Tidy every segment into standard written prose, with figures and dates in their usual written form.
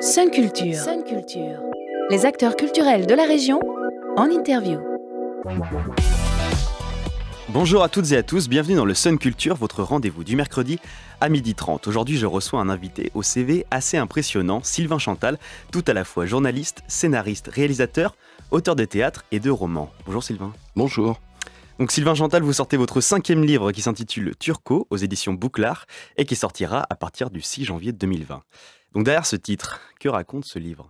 Sun Culture. Les acteurs culturels de la région en interview. Bonjour à toutes et à tous, bienvenue dans le Sun Culture, votre rendez-vous du mercredi à 12h30. Aujourd'hui, je reçois un invité au CV assez impressionnant, Sylvain Chantal, tout à la fois journaliste, scénariste, réalisateur, auteur de théâtre et de romans. Bonjour Sylvain. Bonjour. Donc Sylvain Chantal, vous sortez votre 5e livre qui s'intitule Turco aux éditions Bouclard et qui sortira à partir du 6 janvier 2020. Donc derrière ce titre, que raconte ce livre ?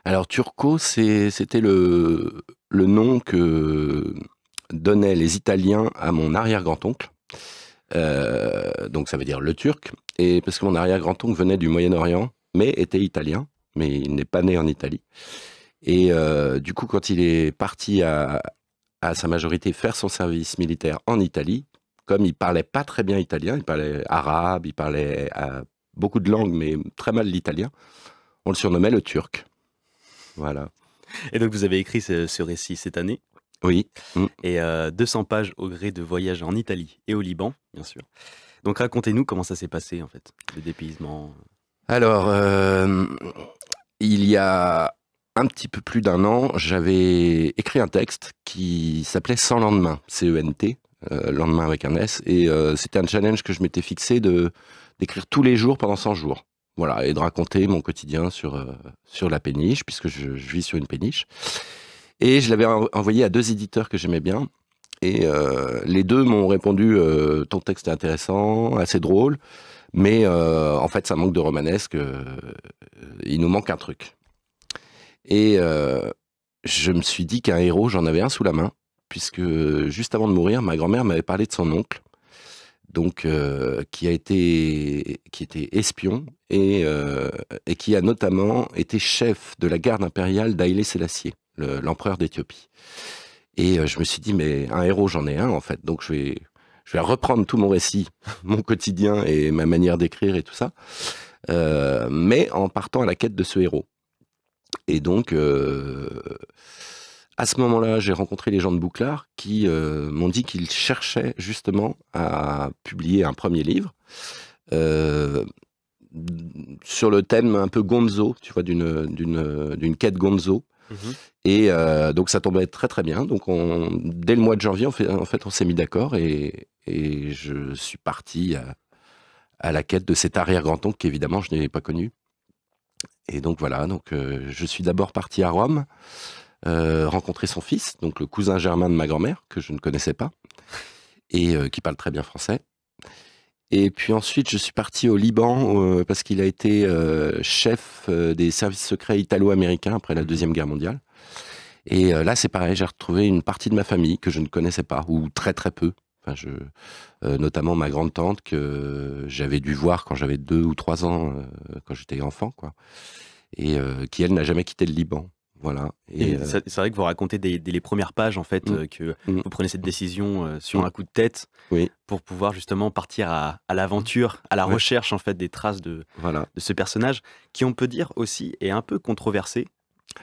Alors Turco, c'était le nom que donnaient les Italiens à mon arrière-grand-oncle. Donc ça veut dire le turc. Et parce que mon arrière-grand-oncle venait du Moyen-Orient, mais était italien, mais il n'est pas né en Italie. Et du coup, quand il est parti à sa majorité faire son service militaire en Italie, comme il parlait pas très bien italien, il parlait arabe, il parlait beaucoup de langues, mais très mal l'italien, on le surnommait le turc. Voilà. Et donc vous avez écrit ce récit cette année ? Oui. Et 200 pages au gré de voyages en Italie et au Liban, bien sûr. Donc racontez-nous comment ça s'est passé, en fait, le dépaysement. Alors, il y a un petit peu plus d'1 an, j'avais écrit un texte qui s'appelait Sans lendemain, C-E-N-T, lendemain avec un S, et c'était un challenge que je m'étais fixé d'écrire tous les jours pendant 100 jours. Voilà, et de raconter mon quotidien sur la péniche, puisque je vis sur une péniche. Et je l'avais envoyé à 2 éditeurs que j'aimais bien. Et les 2 m'ont répondu « Ton texte est intéressant, assez drôle, mais en fait, ça manque de romanesque. Il nous manque un truc. » Et je me suis dit qu'un héros, j'en avais un sous la main, puisque juste avant de mourir, ma grand-mère m'avait parlé de son oncle, donc qui était espion et qui a notamment été chef de la garde impériale d'Haïlé Sélassié, l'empereur d'Éthiopie. Et je me suis dit, mais un héros, j'en ai un, en fait. Donc je vais reprendre tout mon récit, mon quotidien et ma manière d'écrire et tout ça, mais en partant à la quête de ce héros. Et donc, à ce moment-là, j'ai rencontré les gens de Bouclard qui m'ont dit qu'ils cherchaient justement à publier un premier livre sur le thème un peu gonzo, tu vois, d'une quête gonzo. Et donc ça tombait très très bien. Donc dès le mois de janvier, on s'est mis d'accord et je suis parti à la quête de cet arrière-grand-oncle qu'évidemment je n'avais pas connu. Et donc voilà, je suis d'abord parti à Rome, rencontrer son fils, donc le cousin germain de ma grand-mère, que je ne connaissais pas, et qui parle très bien français. Et puis ensuite, je suis parti au Liban, parce qu'il a été chef des services secrets italo-américains après la Deuxième Guerre mondiale. Et là, c'est pareil, j'ai retrouvé une partie de ma famille que je ne connaissais pas, ou très très peu. Enfin, notamment ma grande-tante que j'avais dû voir quand j'avais 2 ou 3 ans, quand j'étais enfant, quoi. Et qui, elle, n'a jamais quitté le Liban. Voilà. Et c'est vrai que vous racontez dès les premières pages, en fait, que vous prenez cette décision sur un coup de tête, oui, pour pouvoir justement partir à l'aventure, à la recherche, en fait, des traces de ce personnage, qui, on peut dire aussi, est un peu controversé.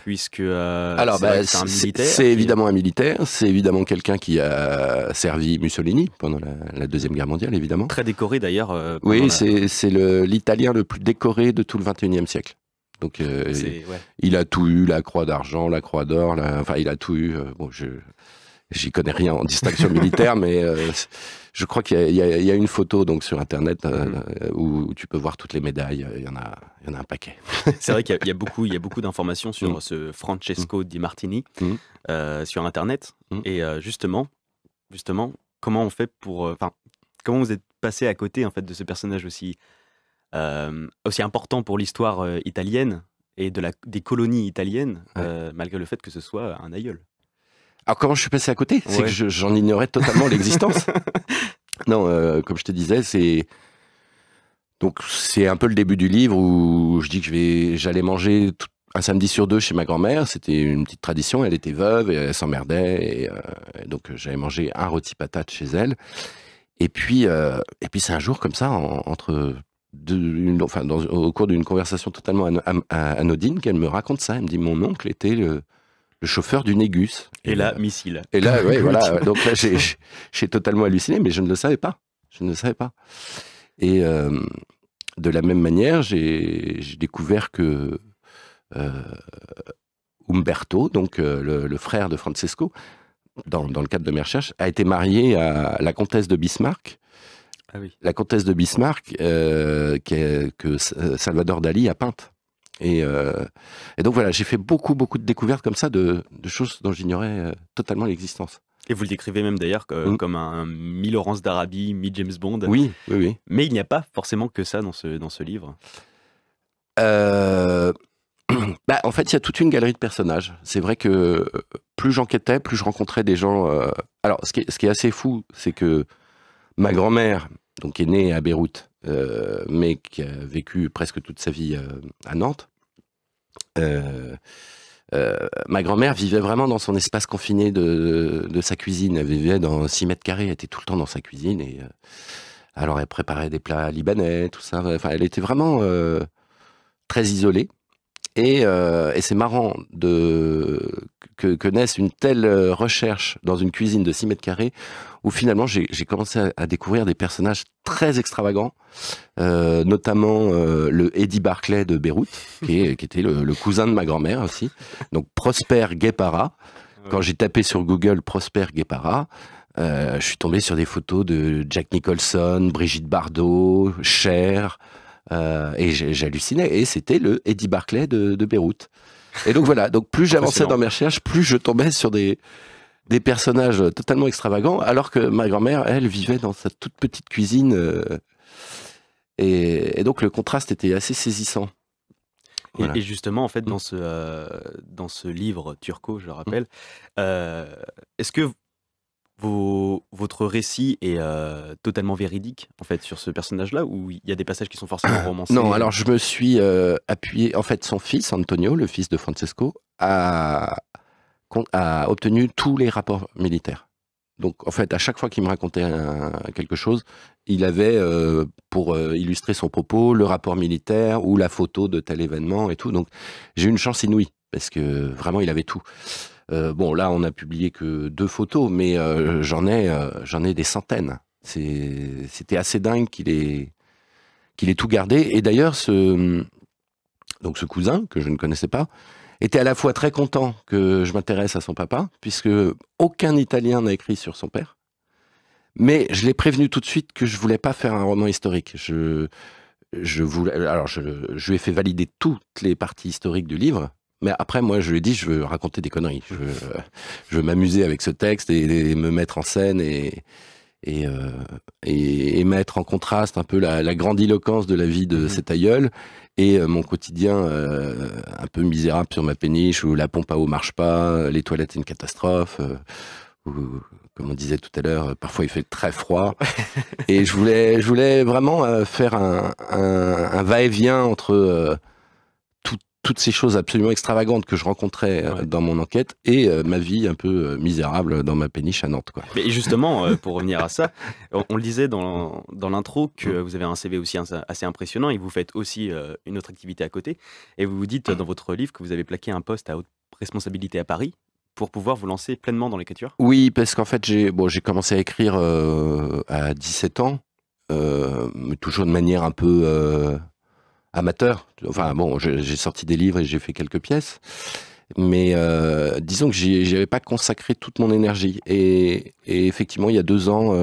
Puisque alors, c'est un militaire. C'est évidemment un militaire, c'est évidemment quelqu'un qui a servi Mussolini pendant la Deuxième Guerre mondiale, évidemment. Très décoré d'ailleurs. Oui, c'est l'Italien le plus décoré de tout le XXIe siècle. Donc il a tout eu, la croix d'argent, la croix d'or, enfin il a tout eu. Bon, j'y connais rien en distinction militaire, mais je crois qu'il y a une photo donc sur internet où tu peux voir toutes les médailles. Il y en a un paquet. C'est vrai qu'il y a beaucoup d'informations sur ce Francesco Di Martini sur internet. Et justement, comment on fait pour, comment vous êtes passé à côté, en fait, de ce personnage aussi important pour l'histoire italienne et des colonies italiennes, malgré le fait que ce soit un aïeul. Alors comment je suis passé à côté ? C'est que j'en ignorais totalement l'existence. Non, comme je te disais, c'est un peu le début du livre où je dis que j'allais manger un samedi sur 2 chez ma grand-mère. C'était une petite tradition, elle était veuve et elle s'emmerdait. Et donc j'allais manger un rôti patate chez elle. Et puis c'est un jour comme ça, au cours d'une conversation totalement anodine, qu'elle me raconte ça. Elle me dit, mon oncle était le chauffeur du Négus. Et là, missile. Et là, ouais, voilà. Donc là, j'ai totalement halluciné, mais je ne le savais pas. Et de la même manière, j'ai découvert que Umberto, donc le frère de Francesco, dans le cadre de mes recherches, a été marié à la comtesse de Bismarck. Ah oui. La comtesse de Bismarck que Salvador Dali a peinte. Et donc voilà, j'ai fait beaucoup de découvertes comme ça de choses dont j'ignorais totalement l'existence. Et vous le décrivez même d'ailleurs comme un mi-Laurence d'Arabie, mi-James Bond. Oui. Mais il n'y a pas forcément que ça dans ce livre. En fait, il y a toute une galerie de personnages. C'est vrai que plus j'enquêtais, plus je rencontrais des gens... Alors, ce qui est assez fou, c'est que ma grand-mère, donc, qui est née à Beyrouth, mais qui a vécu presque toute sa vie à Nantes, ma grand-mère vivait vraiment dans son espace confiné de sa cuisine. Elle vivait dans 6 mètres carrés, elle était tout le temps dans sa cuisine. Et, alors, elle préparait des plats libanais, tout ça. Enfin, elle était vraiment très isolée. Et c'est marrant que naisse une telle recherche dans une cuisine de 6 mètres carrés où finalement j'ai commencé à découvrir des personnages très extravagants, notamment le Eddie Barclay de Beyrouth, qui était le cousin de ma grand-mère aussi, donc Prosper Guépara. Quand j'ai tapé sur Google Prosper Guépara, je suis tombé sur des photos de Jack Nicholson, Brigitte Bardot, Cher... et j'hallucinais, et c'était le Eddie Barclay de Beyrouth. Et donc voilà, donc plus j'avançais dans mes recherches, plus je tombais sur des personnages totalement extravagants, alors que ma grand-mère, elle, vivait dans sa toute petite cuisine, et donc le contraste était assez saisissant. Voilà. Et justement, en fait, dans ce livre turco, je le rappelle, est-ce que votre récit est totalement véridique en fait sur ce personnage-là, ou il y a des passages qui sont forcément romancés? Non, alors je me suis appuyé. En fait, son fils Antonio, le fils de Francesco, a obtenu tous les rapports militaires. Donc, en fait, à chaque fois qu'il me racontait quelque chose, il avait, pour illustrer son propos, le rapport militaire ou la photo de tel événement et tout. Donc, j'ai eu une chance inouïe parce que vraiment, il avait tout. Bon, là, on n'a publié que 2 photos, mais j'en ai des centaines. C'était assez dingue qu'il ait tout gardé. Et d'ailleurs, ce cousin, que je ne connaissais pas, était à la fois très content que je m'intéresse à son papa, puisque aucun Italien n'a écrit sur son père. Mais je l'ai prévenu tout de suite que je voulais pas faire un roman historique. Je lui ai fait valider toutes les parties historiques du livre. Mais après, moi, je lui ai dit, je veux raconter des conneries. Je veux m'amuser avec ce texte et me mettre en scène et mettre en contraste un peu la grandiloquence de la vie de cet aïeul et mon quotidien un peu misérable sur ma péniche où la pompe à eau marche pas, les toilettes c'est une catastrophe, où, comme on disait tout à l'heure, parfois il fait très froid. Et je voulais vraiment faire un va-et-vient entre toutes ces choses absolument extravagantes que je rencontrais dans mon enquête et ma vie un peu misérable dans ma péniche à Nantes, quoi. Mais justement, pour revenir à ça, on le disait dans l'intro que vous avez un CV aussi assez impressionnant et vous faites aussi une autre activité à côté. Et vous vous dites dans votre livre que vous avez plaqué un poste à haute responsabilité à Paris pour pouvoir vous lancer pleinement dans l'écriture. Oui, parce qu'en fait, j'ai commencé à écrire à 17 ans, mais toujours de manière un peu... amateur. Enfin bon, j'ai sorti des livres et j'ai fait quelques pièces, mais disons que j'y avais pas consacré toute mon énergie. Et effectivement, il y a 2 ans,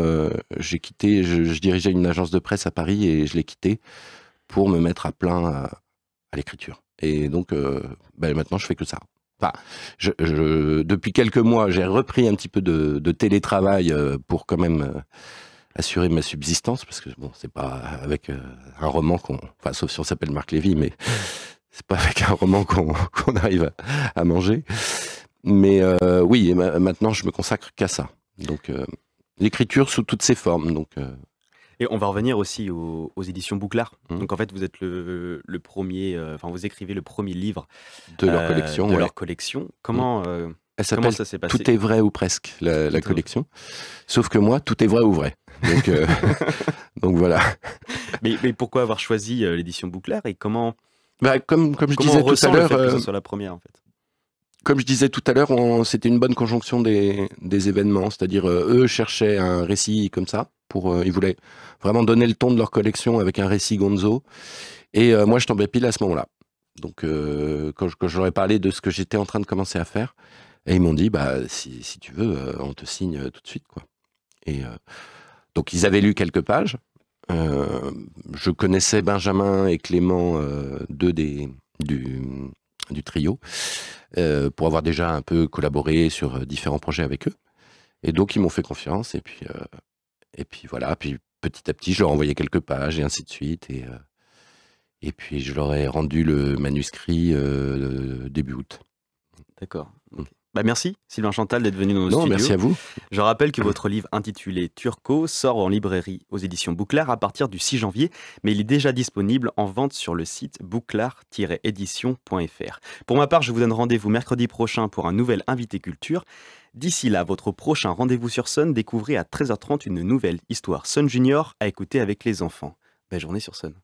j'ai quitté, je dirigeais une agence de presse à Paris et je l'ai quitté pour me mettre à plein à l'écriture. Et donc, maintenant, je fais que ça. Enfin, depuis quelques mois, j'ai repris un petit peu de télétravail pour quand même... assurer ma subsistance, parce que bon, c'est pas avec un roman enfin, sauf si on s'appelle Marc Lévy, mais c'est pas avec un roman qu'on arrive à manger. Mais oui, maintenant je me consacre qu'à ça. Donc l'écriture sous toutes ses formes. Donc et on va revenir aussi aux éditions Bouclard. Donc en fait, vous êtes le premier, vous écrivez le premier livre de leur collection. Leur collection. Comment Elle s'appelle ça s'est passé? Tout est vrai ou presque, la collection. Sauf que moi, tout est vrai ou vrai. Donc, donc voilà. Mais pourquoi avoir choisi l'édition Bouclard et comment comme je disais tout à l'heure, que ce soit la première en fait. Comme je disais tout à l'heure, c'était une bonne conjonction des événements. C'est-à-dire, eux cherchaient un récit comme ça. Ils voulaient vraiment donner le ton de leur collection avec un récit gonzo. Et moi, je tombais pile à ce moment-là. Donc, quand je leur ai parlé de ce que j'étais en train de commencer à faire, et ils m'ont dit, si tu veux, on te signe tout de suite, quoi. Et donc, ils avaient lu quelques pages. Je connaissais Benjamin et Clément, deux du trio, pour avoir déjà un peu collaboré sur différents projets avec eux. Et donc, ils m'ont fait confiance. Et puis voilà. Puis petit à petit, je leur envoyais quelques pages et ainsi de suite. Et puis, je leur ai rendu le manuscrit début août. D'accord. Okay. Merci Sylvain Chantal d'être venu dans nos studios. Merci à vous. Je rappelle que votre livre intitulé Turco sort en librairie aux éditions Bouclard à partir du 6 janvier, mais il est déjà disponible en vente sur le site bouclard-édition.fr. Pour ma part, je vous donne rendez-vous mercredi prochain pour un nouvel invité culture. D'ici là, votre prochain rendez-vous sur Sun, découvrez à 13h30 une nouvelle histoire Sun Junior à écouter avec les enfants. Belle journée sur Sun.